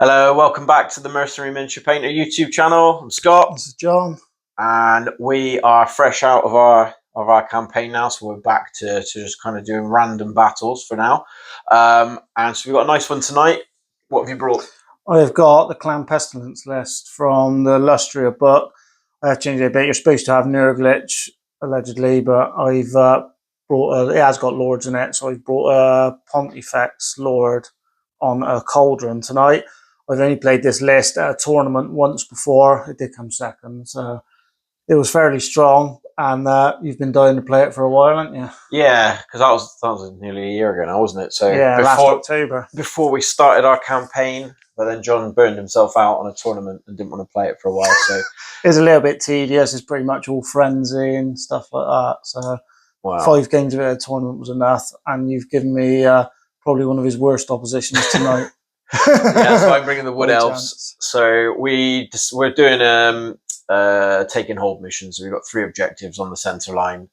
Hello, welcome back to the Mercenary Miniature Painter YouTube channel. I'm Scott. This is John. And we are fresh out of our campaign now, so we're back to just kind of doing random battles for now. And so we've got a nice one tonight. What have you brought? I've got the Clan Pestilens list from the Lustria book. I have changed it a bit. You're supposed to have Nurglitch, allegedly, but I've brought it has got lords in it, so I've brought a Pontifex Lord on a Cauldron tonight. I've only played this list at a tournament once before. It did come second, so it was fairly strong. And you've been dying to play it for a while, haven't you? Yeah, because that was nearly a year ago now, wasn't it? So yeah, last October. Before we started our campaign, but then John burned himself out on a tournament and didn't want to play it for a while. So it was a little bit tedious. It's pretty much all frenzy and stuff like that. So wow. 5 games of it at a tournament was enough. And you've given me probably one of his worst oppositions tonight. Yeah, so I'm bringing the Wood Elves. So we're doing take and hold missions. So we've got 3 objectives on the center line.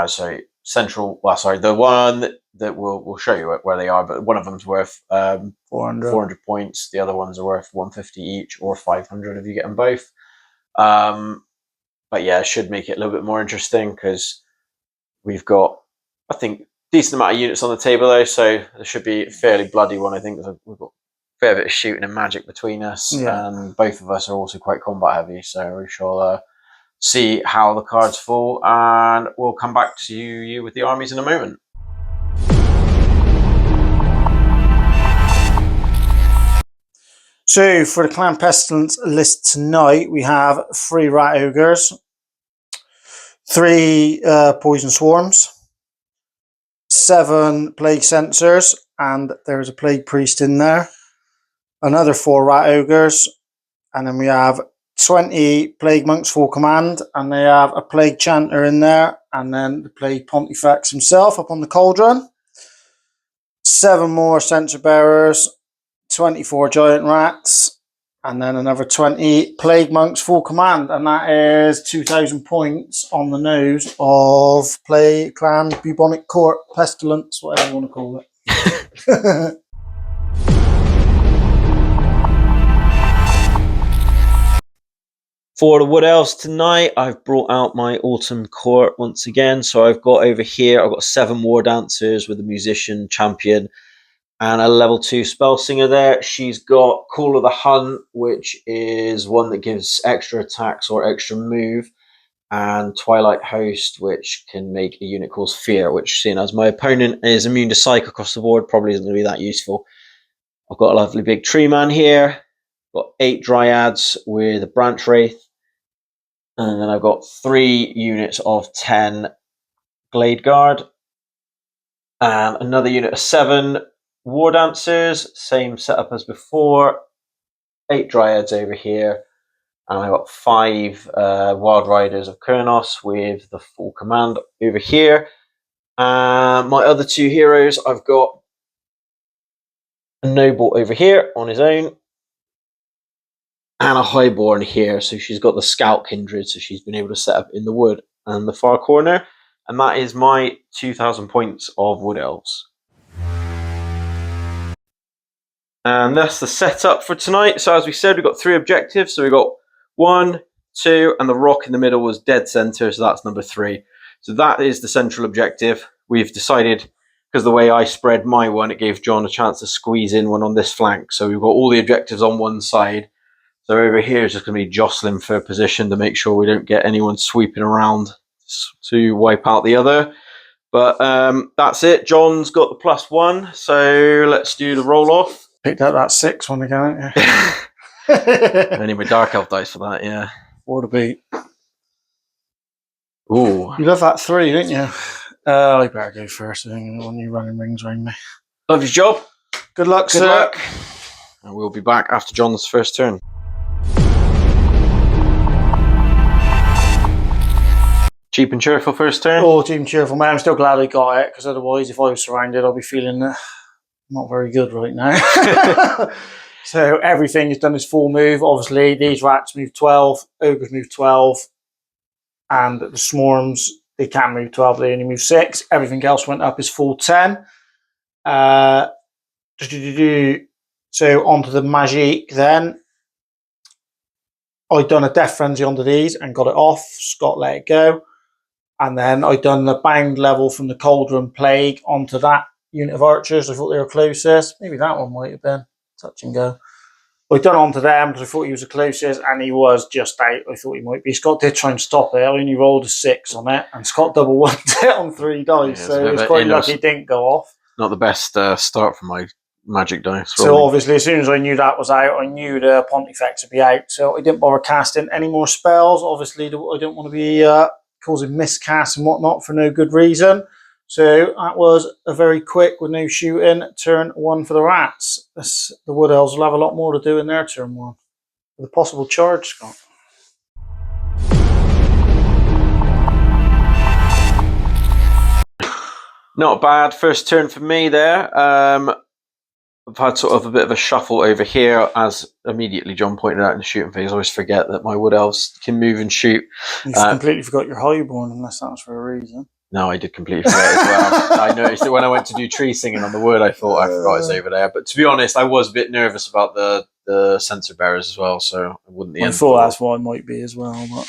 So central, the one that we'll show you where they are, but one of them's worth 400 points. The other ones are worth 150 each, or 500 if you get them both. But yeah, it should make it a little bit more interesting because we've got, I think, decent amount of units on the table though, so there should be a fairly bloody one. I think we've got a fair bit of shooting and magic between us, and both of us are also quite combat heavy, so we shall see how the cards fall, and we'll come back to you with the armies in a moment. So for the Clan Pestilens list tonight, we have 3 Rat Ogres, 3 Poison Swarms, 7 Plague Sensors, and there's a Plague Priest in there, another 4 Rat Ogres, and then we have 20 Plague Monks full command, and they have a Plague Chanter in there, and then the Plague Pontifex himself up on the Cauldron, 7 more Sensor Bearers, 24 Giant Rats, and then another 20 Plague Monks full command, and that is 2,000 points on the nose of Clan Bubonic Court Pestilence, whatever you want to call it. For the Wood Elves tonight, I've brought out my Autumn Court once again. So I've got over here, I've got 7 War Dancers with a Musician, Champion, and a level 2 Spell Singer there. She's got Call of the Hunt, which is one that gives extra attacks or extra move, and Twilight Host, which can make a unit cause fear, which, seeing as my opponent is immune to psych across the board, probably isn't going to be that useful. I've got a lovely big Tree Man here. Got 8 Dryads with a Branch Wraith. And then I've got 3 units of 10 Glade Guard. And another unit of 7 War Dancers. Same setup as before. 8 Dryads over here. And I've got 5 Wild Riders of Kurnos with the full command over here. My other 2 heroes, I've got a Noble over here on his own, and a Highborn here, so she's got the Scout Kindred, so she's been able to set up in the wood and the far corner, and that is my 2,000 points of Wood Elves. And that's the setup for tonight. So as we said, we've got 3 objectives. So we've got 1, 2, and the rock in the middle was dead center, so that's number 3. So that is the central objective. We've decided, because the way I spread my one, it gave John a chance to squeeze in one on this flank. So we've got all the objectives on one side. So over here is just going to be jostling for position to make sure we don't get anyone sweeping around to wipe out the other. But that's it. John's got the +1, so let's do the roll off. Picked up that 6 one again, haven't you? I need my Dark Elf dice for that, yeah. 4 to beat. Ooh. You love that 3, don't you? I better go first, I think, when you're running rings around me. Love your job. Good luck, Good luck. And we'll be back after John's first turn. Cheap and cheerful first turn? Oh, cheap and cheerful, man. I'm still glad I got it, because otherwise, if I was surrounded, I'll be feeling not very good right now. So everything is done as full move. Obviously, these rats move 12, ogres move 12, and the swarms, they can move 12, they only move 6. Everything else went up as full 10. So onto the Magic then. I'd done a Death Frenzy onto these and got it off. Scott let it go. And then I'd done the bound level from the Cauldron Plague onto that unit of archers. I thought they were closest. Maybe that one might have been touch and go. I'd done onto them because I thought he was the closest, and he was just out. I thought he might be. Scott did try and stop it. I only rolled a 6 on it, and Scott double one it on 3 dice. Yeah, so he was quite lucky it didn't go off. Not the best start for my magic dice. So obviously, as soon as I knew that was out, I knew the Pontifex would be out. So I didn't bother casting any more spells. Obviously, I didn't want to be causing miscasts and whatnot for no good reason. So that was a very quick, with no shooting, turn 1 for the rats. The Wood Elves will have a lot more to do in their turn 1. With a possible charge, Scott. Not bad. First turn for me there. I've had sort of a bit of a shuffle over here, as immediately John pointed out in the shooting phase. I always forget that my Wood Elves can move and shoot. You completely forgot your Highborn, unless that's for a reason. No, I did completely forget as well. I noticed it when I went to do tree singing on the wood. I thought I forgot it's over there. But to be honest, I was a bit nervous about the censer bearers as well, so I wouldn't. I thought that's what it might be as well. But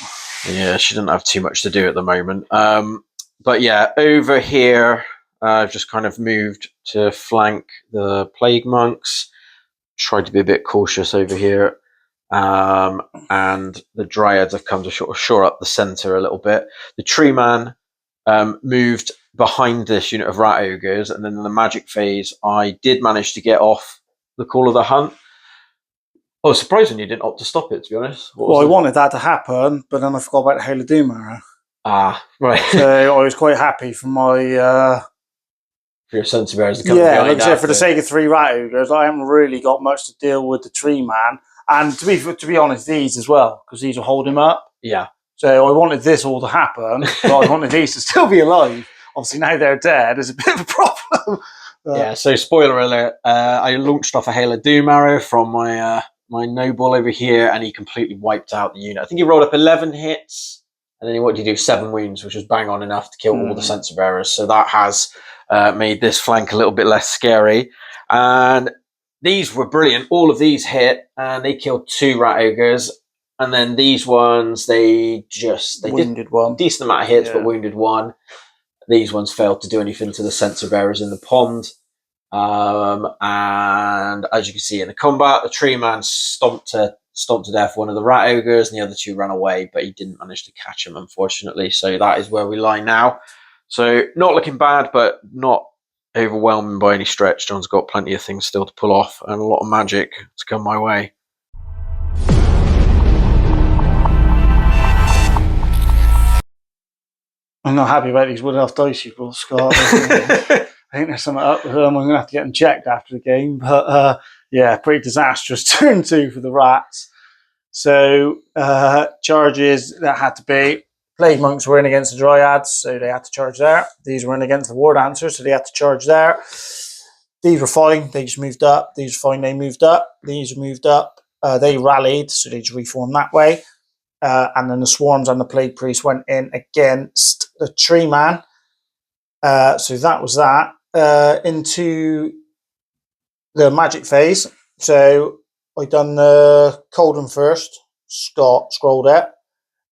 yeah, she didn't have too much to do at the moment. But yeah, over here, I've just kind of moved to flank the plague monks. Tried to be a bit cautious over here. And the dryads have come to shore up the center a little bit. The tree man moved behind this unit of rat ogres, and then in the magic phase, I did manage to get off the call of the hunt. I was surprised when you didn't opt to stop it, to be honest. Well, I wanted that to happen, but then I forgot about the Hail of Doom arrow. Ah, right. So I was quite happy for my... for your censer bearers to come yeah, like I said, for the sake of 3 rat ogres, I haven't really got much to deal with the tree man. And to be honest, these as well, because these will hold him up. Yeah. So I wanted this all to happen, but I wanted these to still be alive. Obviously, now they're dead, there's a bit of a problem. Yeah, so spoiler alert, I launched off a Hail of Doom arrow from my noble over here, and he completely wiped out the unit. I think he rolled up 11 hits, and then what did he do? 7 wounds, which was bang on enough to kill all the censer bearers. So that has made this flank a little bit less scary. And these were brilliant. All of these hit, and they killed 2 rat ogres. And then these ones, they wounded one. Decent amount of hits, but wounded 1. These ones failed to do anything to the censer bearers in the pond. And as you can see in the combat, the tree man stomped to death one of the rat ogres, and the other 2 ran away, but he didn't manage to catch him, unfortunately. So that is where we lie now. So not looking bad, but not overwhelming by any stretch. John's got plenty of things still to pull off, and a lot of magic to come my way. I'm not happy about these Wood Elf dice you brought, Scott. I think there's something up with them. I'm going to have to get them checked after the game. But yeah, pretty disastrous turn 2 for the rats. So charges that had to be. Plague monks were in against the dryads, so they had to charge there. These were in against the war dancers, so they had to charge there. These were fine. They just moved up. These were fine. They moved up. These moved up. They rallied, so they just reformed that way. And then the swarms and the plague priest went in against the tree man. So that was that. Into the magic phase. So I done the cauldron first. Scott scrolled it.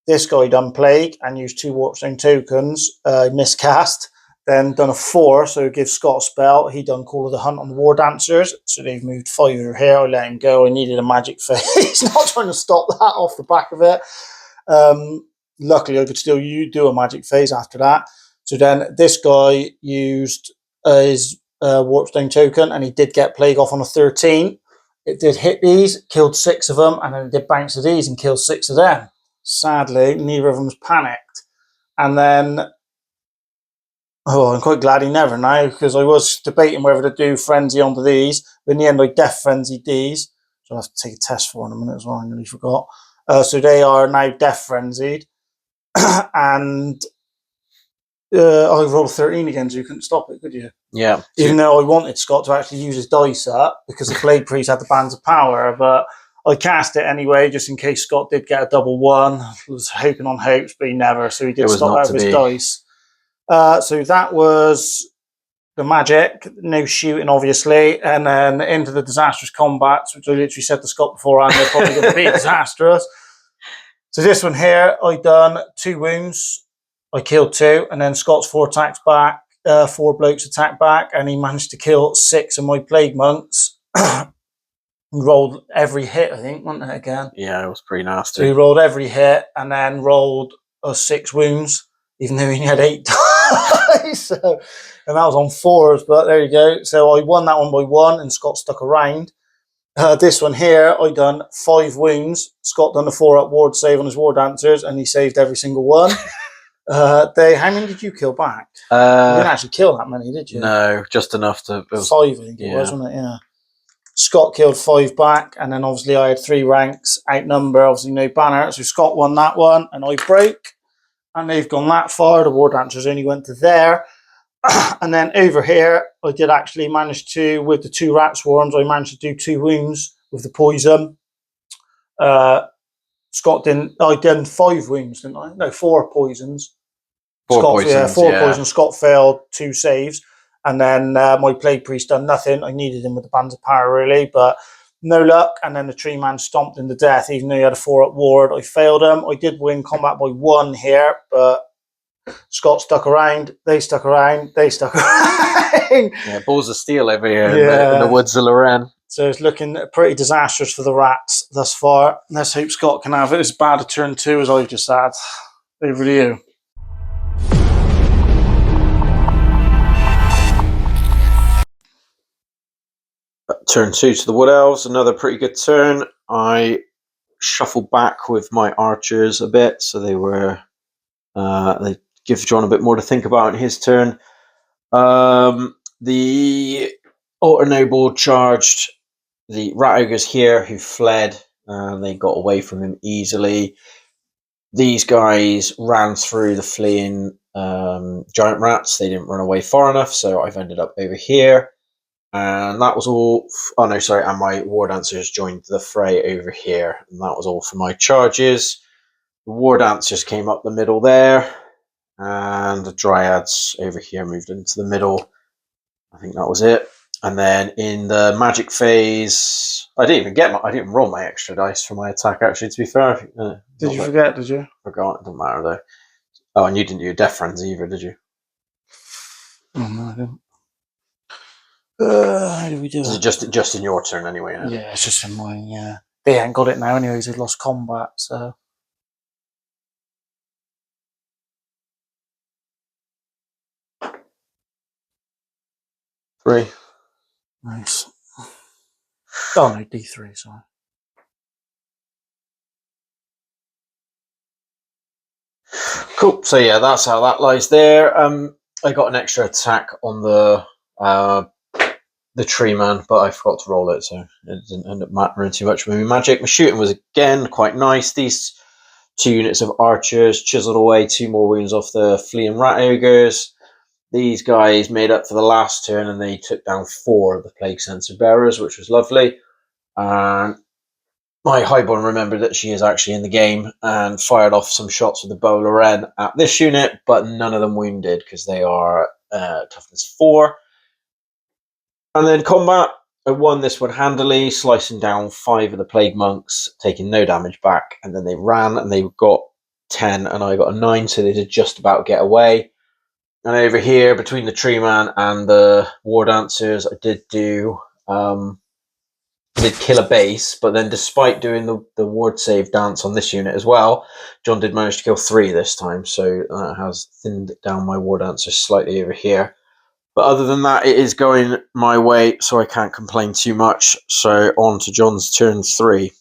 This guy done plague and used 2 warpstone tokens. Miscast. Then done a 4, so it gives Scott a spell. He done Call of the Hunt on the War Dancers. So they've moved 5 over here. I let him go. I needed a magic phase. Not trying to stop that off the back of it. Luckily, I could still do a magic phase after that. So then this guy used his Warpstone token, and he did get Plague off on a 13. It did hit these, killed 6 of them, and then it did bounce to these and killed 6 of them. Sadly, neither of them's panicked. And then, I'm quite glad he never now, because I was debating whether to do Frenzy onto these, but in the end I Death Frenzied these. So I'll have to take a test for in a minute as well, I nearly forgot. So they are now Death Frenzied. And I rolled a 13 again, so you couldn't stop it, could you? Yeah. Even though I wanted Scott to actually use his dice up, because the Blade Priest had the Bands of Power, but I cast it anyway, just in case Scott did get a double 1. I was hoping on hopes, but he never, so he did stop out of his dice. So that was the magic, no shooting, obviously, and then into the disastrous combats, which I literally said to Scott beforehand, they're probably going to be disastrous. So this one here, I done 2 wounds. I killed 2, and then Scott's 4 attacks back, 4 blokes attack back, and he managed to kill 6 of my plague monks. Rolled every hit, I think, wasn't it, again? Yeah, it was pretty nasty. So he rolled every hit and then rolled 6 wounds, even though he only had 8 dice. So, and that was on 4s, but there you go. So I won that one by 1, and Scott stuck around. This one here, I done 5 wounds. Scott done a 4-up ward save on his war dancers, and he saved every single one. How many did you kill back? You didn't actually kill that many, did you? No, just enough to... 5, I think it was, wasn't it? Yeah. Scott killed 5 back, and then obviously I had 3 ranks, outnumber, obviously no banner. So Scott won that one, and I broke, and they've gone that far. The war dancers only went to there. And then over here, I did actually manage to, with the 2 rat swarms, I managed to do 2 wounds with the poison. Scott didn't, I did 5 wounds, didn't I? No, 4 poisons. 4 Scott, poisons, yeah, 4 poisons. Scott failed 2 saves. And then my plague priest done nothing. I needed him with the bands of power, really, but no luck. And then the tree man stomped him to death, even though he had a 4-up ward. I failed him. I did win combat by 1 here, but Scott stuck around. They stuck around. They stuck around. Yeah, balls of steel over here Yeah. in the woods of Lorraine. So it's looking pretty disastrous for the rats thus far. Let's hope Scott can have as bad a turn 2 as I've just had. Over to you. Turn 2 to the Wood Elves, another pretty good turn. I shuffled back with my archers a bit, so they were they give John a bit more to think about in his turn. The Alter Noble charged the rat ogres here, who fled. They got away from him easily. These guys ran through the fleeing giant rats. They didn't run away far enough, so I've ended up over here. And that was all. Oh no, sorry. And my war dancers joined the fray over here, and that was all for my charges. The war dancers came up the middle there, and the dryads over here moved into the middle. I think that was it. And then in the magic phase, I didn't even roll my extra dice for my attack. Actually, to be fair, Did you forget? Did you? Forgot. It doesn't matter though. Oh, and you didn't do your death friends either, did you? Oh, no, I didn't. How do we do it? Just in your turn anyway. Yeah, it's just in mine. Yeah, they ain't got it now anyways. They've lost combat, so. Three. Nice. Oh no, D3. Sorry. Cool. So yeah, that's how that lies there. I got an extra attack on the tree man, but I forgot to roll it, so it didn't end up mattering too much with my magic. My shooting was again quite nice. These 2 units of archers chiseled away 2 more wounds off the fleeing rat ogres. These guys made up for the last turn, and they took down 4 of the plague censer bearers, which was lovely. And my highborn remembered that she is actually in the game and fired off some shots with the bow Loren at this unit, but none of them wounded because they are toughness 4. And then combat, I won this one handily, slicing down 5 of the plague monks, taking no damage back, and then they ran and they got 10 and I got a 9, so they did just about get away. And over here, between the tree man and the war dancers, I did do did kill a base, but then despite doing the ward save dance on this unit as well, John did manage to kill 3 this time, so that has thinned down my war dancers slightly over here. But other than that, it is going my way, so I can't complain too much. So on to John's turn 3.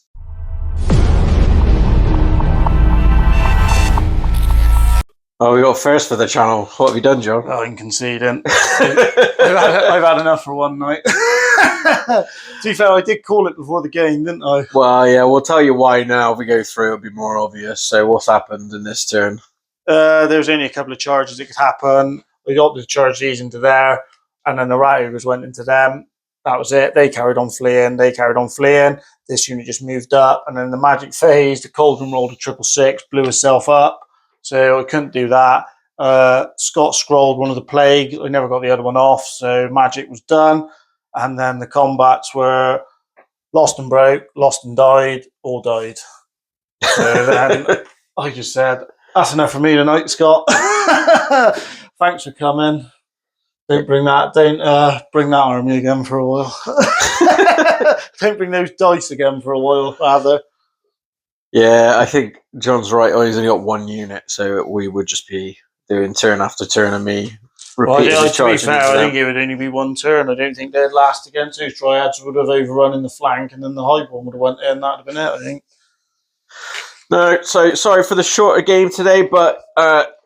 Oh, we got first for the channel. What have you done, John? Oh, I'm conceding. I've had enough for one night. To be fair, I did call it before the game, didn't I? Well, yeah, we'll tell you why now. If we go through, it'll be more obvious. So what's happened in this turn? There's only a couple of charges that could happen. We got to charge these into there, and then the rat ogres went into them. That was it. They carried on fleeing. This unit just moved up, and then the magic phase, the cauldron rolled a 666, blew herself up. So I couldn't do that. Scott scrolled one of the plague. I never got the other one off, so magic was done. And then the combats were lost and broke, lost and died, all died. So then I just said, that's enough for me tonight, Scott. Thanks for coming. Don't bring that army again for a while. Don't bring those dice again for a while, rather. Yeah, I think John's right. I only got one unit, so we would just be doing turn after turn of me repeatedly to be charging. fair, I think it would only be one turn. I don't think they'd last against those Dryads. Would have overrun in the flank, and then the Highborn would have went in. That'd have been it, I think. No, so sorry for the shorter game today, but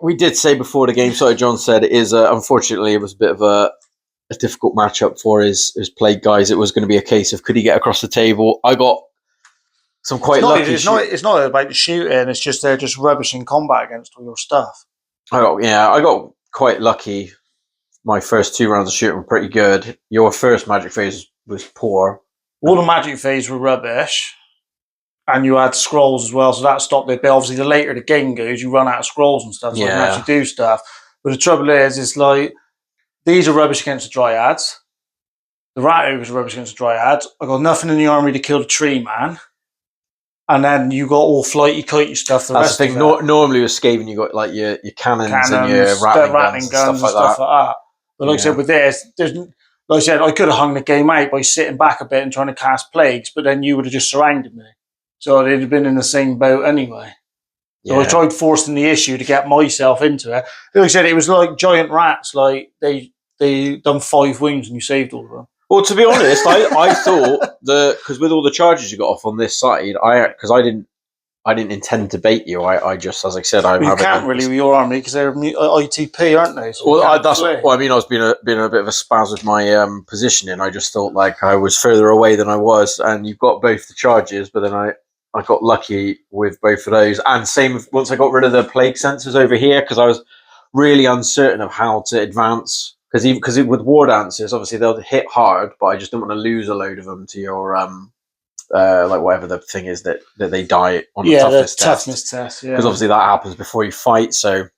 we did say before the game, sorry, John said it is, unfortunately, it was a bit of a difficult matchup for his plague guys. It was going to be a case of could he get across the table. I got some quite lucky. It's not about the shooting, it's just they're just rubbish in combat against all your stuff. I got quite lucky. My first 2 rounds of shooting were pretty good. Your first magic phase was poor. All the magic phase were rubbish. And you had scrolls as well, so that stopped it. But obviously, the later the game goes, you run out of scrolls and stuff, so you can actually do stuff. But the trouble is like, these are rubbish against the Dryads. The Rat Ogres are rubbish against the Dryads. I got nothing in the army to kill the Tree Man. And then you got all flighty, kitey stuff. That's the thing. Normally with Skaven, you got like your cannons and your rattling guns and stuff like that. But like I said, with this, like I said, I could have hung the game out by sitting back a bit and trying to cast plagues, but then you would have just surrounded me. So they'd have been in the same boat anyway. So I tried forcing the issue to get myself into it. Like I said, it was like giant rats. Like they done 5 wounds and you saved all of them. Well, to be honest, I thought because with all the charges you got off on this side, because I didn't intend to bait you. I just, as I said, you can't really with your army because they're ITP, aren't they? So I was being a bit of a spaz with my positioning. I just thought like I was further away than I was, and you've got both the charges, but then I got lucky with both of those. And same once I got rid of the plague sensors over here, because I was really uncertain of how to advance. Because with war dancers, obviously they'll hit hard, but I just don't want to lose a load of them to your like whatever the thing is that they die on the toughness test. Because obviously that happens before you fight, so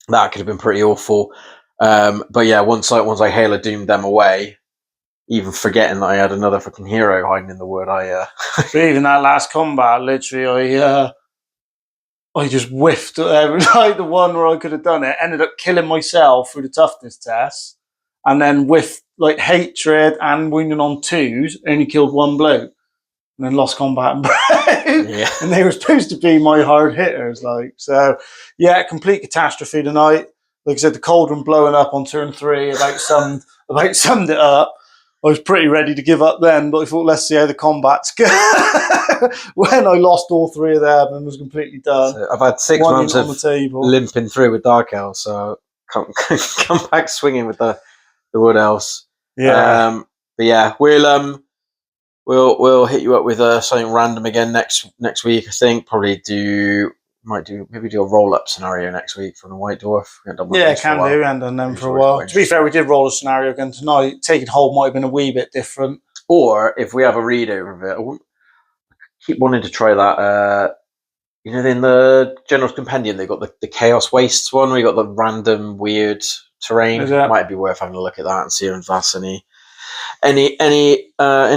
that could have been pretty awful. But yeah, once I Hail of Doom them away, even forgetting that I had another fucking hero hiding in the wood, But even that last combat, literally, I just whiffed like the one where I could have done it. Ended up killing myself through the toughness test, and then with like hatred and wounding on 2s, only killed 1 bloke, and then lost combat and broke. Yeah. And they were supposed to be my hard hitters, like so. Yeah, complete catastrophe tonight. Like I said, the cauldron blowing up on turn 3 about summed it up. I was pretty ready to give up then, but I thought, let's see how the combats go. When I lost all 3 of them and was completely done. So I've had 6 months of limping through with Dark Elves, so come back swinging with the Wood Elves. Yeah. But yeah, we'll hit you up with something random again next week. I think might do a roll-up scenario next week from the White Dwarf. Can do, and done them for a while. To be fair, we did roll a scenario again tonight. Taking hold might have been a wee bit different. Or if we have a read over of it, I keep wanting to try that. In the General's Compendium, they got the Chaos Wastes one, where you got the random weird terrain. Might be worth having a look at that and see if that's any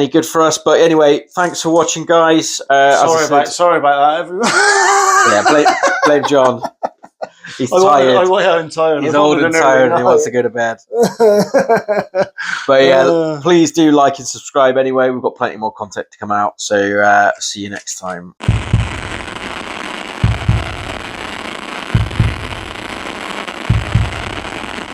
good for us. But anyway, thanks for watching, guys. Sorry about that, everyone. Yeah, blame John. He's tired. He's old and tired and he wants to go to bed. But yeah, please do like and subscribe anyway. We've got plenty more content to come out. So see you next time.